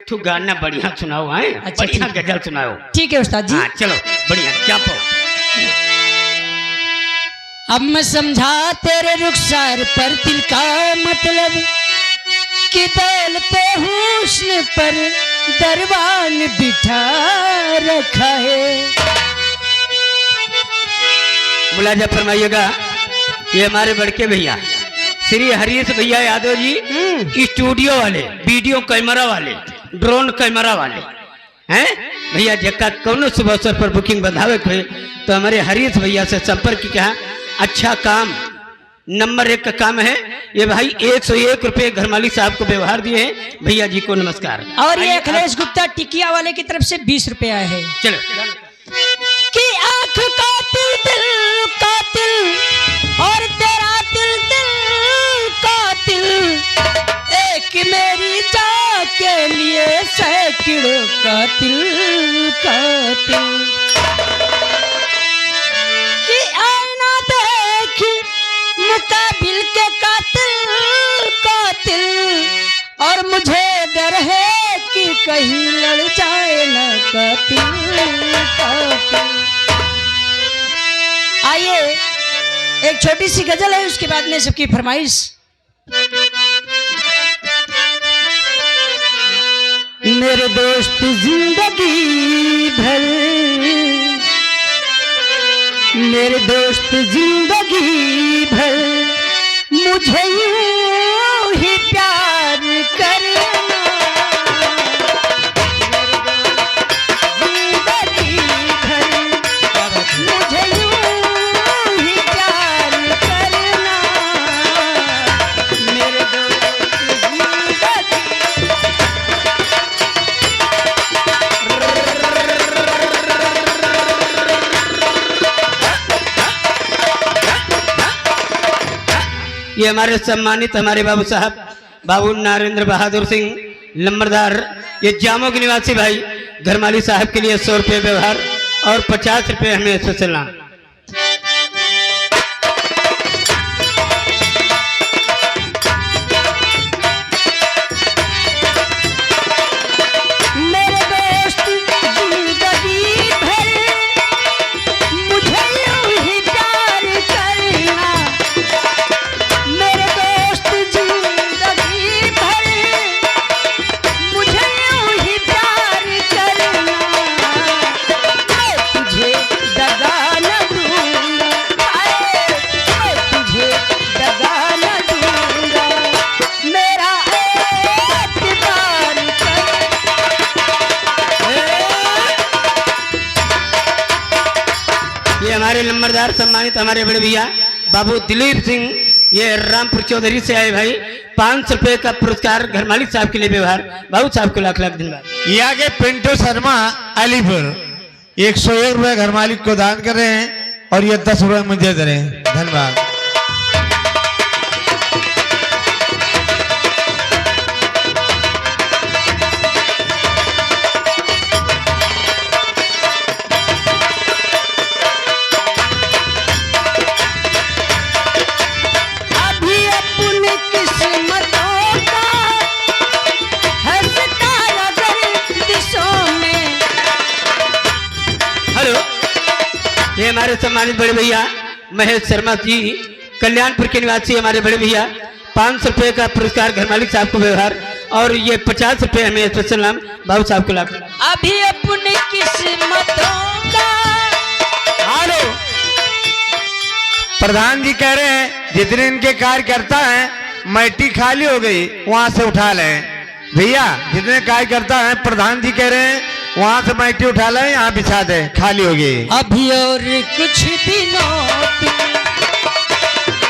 तो गाना बढ़िया सुनाओ है। अच्छा, बढ़िया ठीक है। गजल सुनाओ। ठीक है उस्ताद जी। हाँ चलो बढ़िया चापो। अब मैं समझा तेरे रुखसार पर दिल का मतलब कि दौलते हुस्न पर दरबान बिठा रखा है। मुलाजा फरमाइएगा। ये हमारे बड़के भैया श्री हरीश भैया यादव जी स्टूडियो वाले, वीडियो कैमरा वाले, ड्रोन कैमरा वाले हैं भैया। जक्का कौन शुभ अवसर पर बुकिंग बंधावे हुए तो हमारे हरीश भैया से संपर्क किया। अच्छा काम नंबर 1 का काम है ये भाई। 101 रुपए घर मालिक साहब को व्यवहार दिए हैं। भैया जी को नमस्कार। और ये अखिलेश गुप्ता टिकिया वाले की तरफ से 20 रुपए आए हैं। चलो कि आंख कातिल दिल कातिल और तेरा दिल दिल कातिल, एक मेरी जान के लिए सैकड़ों कातिल कातिल। कि आईना देख मुकाबिल के कातिल कातिल, और मुझे डर है कि कहीं लड़ जाए ना कातिल कातिल। आइए एक छोटी सी गजल है, उसके बाद में सबकी फरमाइश। मेरे दोस्त जिंदगी भर, मेरे दोस्त जिंदगी भर मुझे यूं ही प्यार करना। जिंदगी भर मुझे यूं ही प्यार करना। मेरे दोस्त जिंदगी। ये हमारे सम्मानित हमारे बाबू साहब बाबू नरेंद्र बहादुर सिंह लंबरदार, ये जामो के निवासी भाई घरमाली साहब के लिए 100 रुपये व्यवहार और 50 रुपये हमें स्पेशल नाम। मेरे दोस्त जिंदगी भर मुझे यूं ही प्यार करना। मेरे दोस्त जिंदगी भर मुझे यूं ही प्यार करना। मैं तुझे दगा न दूंगा, मैं तुझे दगा न दूंगा। मेरा एतबार कर। ये हमारे नंबरदार सम्मानित हमारे बड़े भैया बाबू दिलीप सिंह, ये रामपुर चौधरी से आए भाई। 500 रुपये का पुरस्कार घर मालिक साहब के लिए व्यवहार। बाबू साहब को लाख लाख धन्यवाद। ये आगे पिंटू शर्मा अलीपुर 101 रुपये घर मालिक को दान कर रहे हैं और ये 10 रुपये मुझे दे रहे हैं। धन्यवाद। अभी अपनी किस्मतों का है सितारा गर्दिशों में। हेलो, ये हमारे सम्मानित बड़े भैया महेश शर्मा जी कल्याणपुर के निवासी हमारे बड़े भैया। 500 रुपये का पुरस्कार घर मालिक साहब को व्यवहार और ये 50 रुपये हमें स्पेशल नाम। बाबू साहब को लाख। अभी अपनी किस्मतों का। हेलो, प्रधान जी कह रहे हैं जितने इनके कार्यकर्ता हैं मैटी खाली हो गई वहां से उठा लें। भैया जितने कार्यकर्ता हैं प्रधान जी कह रहे हैं वहां से मैटी उठा लें, यहाँ बिछा दें, खाली हो गई। अभी और कुछ दिनों तुम,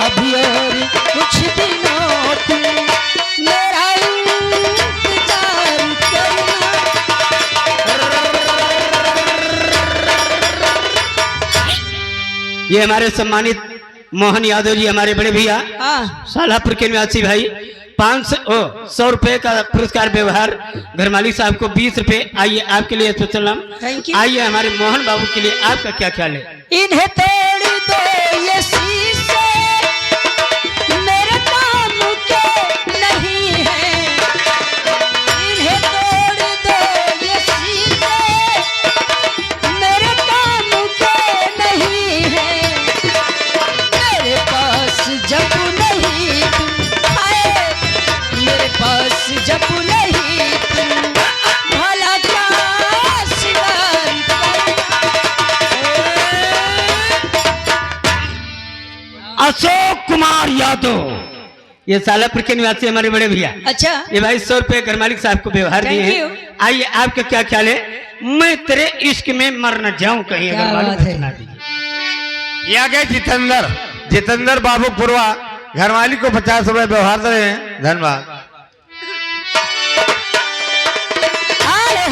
अभी और कुछ दिनों तुम मेरा इंतजार करना। ये हमारे सम्मानित मोहन यादव जी हमारे बड़े भैया हाँ, सालापुर के निवासी भाई। 100 रुपये का पुरस्कार व्यवहार घर मालिक साहब को 20 रुपये। आइए आपके लिए स्पेशल नाम। Thank you. आइए हमारे मोहन बाबू के लिए आपका क्या ख्याल है? इन्हें तोड़ दो ये शीशे, मेरे काम के नहीं है। इन्हें तोड़ बात हो। ये सालापुर के निवासी हमारे बड़े भैया, अच्छा ये भाई 100 रुपए घर मालिक साहब को व्यवहार दिए Thank हैं। आइए आपका क्या ख्याल है? मैं तेरे इश्क में मर न जाऊं कहीं, क्या अगर बात मालिक है। सुना दीजिए। ये आ गए जितेंद्र बाबू पुरवा, घर मालिक को 50 रुपए व्यवहार दे रहे हैं। धन्यवाद।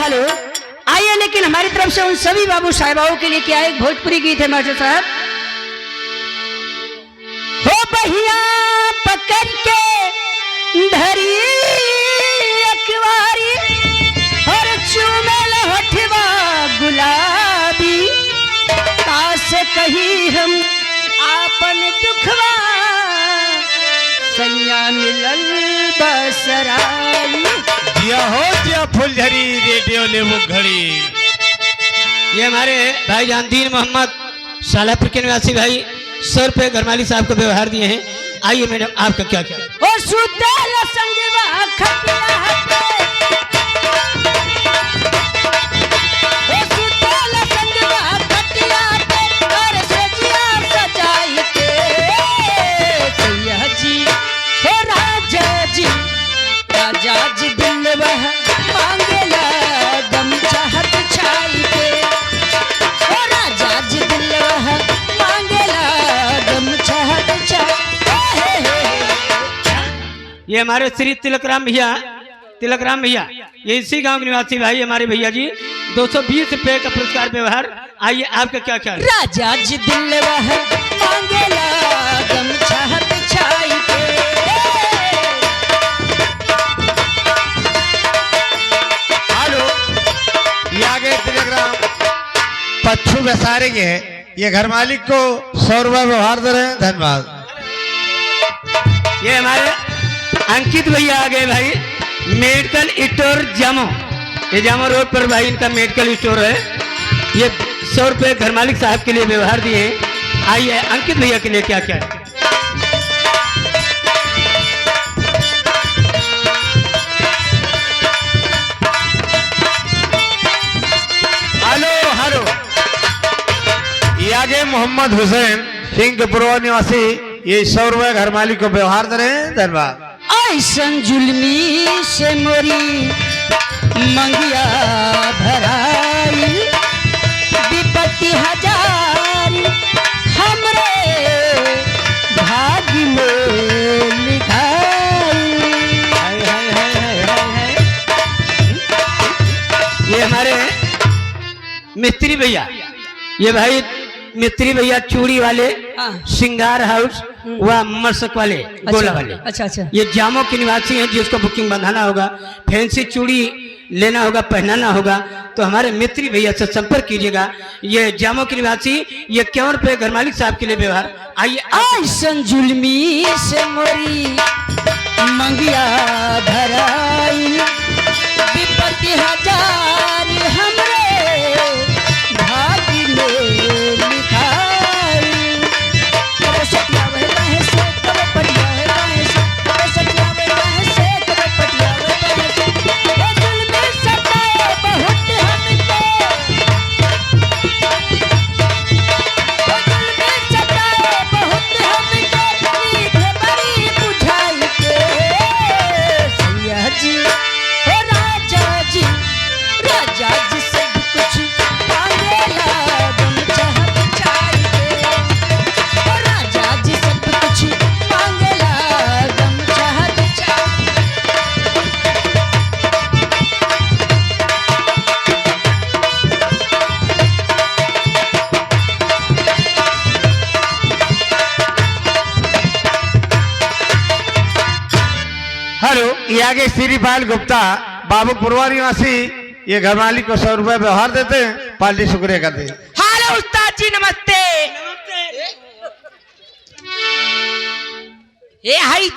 हेलो, आइए लेकिन हमारी तरफ से उन सभी बाबू साहिबाओं के लिए क्या एक भोजपुरी गीत है मास्टर साहब। हो बहिया पकड़ के धरी अखबारी और चूमल होठवा गुलाबी, काश कही हम आपन दुखवा सैया मिलल बसराई। जिया हो जिया फुलझड़ी रेडियो लेबू घड़ी। ये हमारे भाई जानदीन मोहम्मद सालापुर के निवासी भाई 100 रुपए घर मालिक साहब को व्यवहार दिए हैं। आइए मैडम आपका क्या ख्याल? ओ सुतल संगवा खटिया पे, ओ सुतल संगवा खटिया पे और सजिया सजाई के सैया जी हो राजा जी, राजा जी दिलवा मांगेला गम चाहत छाई के, ओ राजा जी दिलवा मांगेला गम चाहत छाई। ये हमारे श्री तिलकराम भैया ये इसी गांव के निवासी भाई हमारे भैया जी 220 रुपए का पुरस्कार व्यवहार। आइए आपका क्या ख्याल? राजा जी दिलवा मांगेला गम चाहत छाई के। हेलो, ये आ गए टेलीग्राम पच्छू बेसारे के हैं। ये घर मालिक को 100 रुपए व्यवहार दे रहे हैं। धन्यवाद। ये हमारे अंकित भैया आ गए भाई, मेडिकल स्टोर जामो, ये जामो रोड पर भाई इनका मेडिकल स्टोर है। ये 100 रुपए घर मालिक साहब के लिए व्यवहार दिए हैं। आइए अंकित भैया के लिए क्या क्या है? हेलो हेलो, ये आ गए मोहम्मद हुसैन सिंह के पूर्व निवासी। ये 100 रुपए घर मालिक को व्यवहार दे रहे हैं। धन्यवाद। ऐसन जुल्मी से मोरी मंगिया भराई, विपत्ति हजार हमरे भाग्य में लिखाई। हाय हाय हाय हाय हाय हाय। ये हमारे मिस्त्री भैया, ये भाई मिस्त्री भैया चूड़ी वाले, हाँ। श्रृंगार हाउस व मशक वाले, गोला वाले। अच्छा अच्छा, ये जामो के निवासी हैं। जिसको बुकिंग बंधाना होगा, फैंसी चूड़ी लेना होगा, पहनाना होगा, तो हमारे मिस्त्री भैया से संपर्क कीजिएगा। ये जामो के निवासी, ये 51 रुपए घर मालिक साहब के लिए व्यवहार। आइए ऐसन जुल्मी से मोरी मंगिया भराई, विपत्ति हजार हमरे भाग्य में लिखाई। कब सटिया वह काहे से, कब पटिया वह काहे से, कब सटिया वह काहे से, कब पटिया वह काहे से। ओ जुल्मी सताए बहुत हमको, ओ जुल्मी सताए बहुत हमको, ईद बड़ी बुझाई के सैया जी हो राजा जी, राजा जी सब कुछ मांगेला गम चाहत छाई के, ओ राजा जी सब कुछ मांगेला गम चाहत छाई। हेलो, ये आगे श्रीपाल गुप्ता बाबू पुरवा निवासी। ये घर मालिक को 100 रुपए व्यवहार देते हैं। पार्टी शुक्रिया करते हैं। हेलो उस्ताद जी, नमस्ते। ए हाई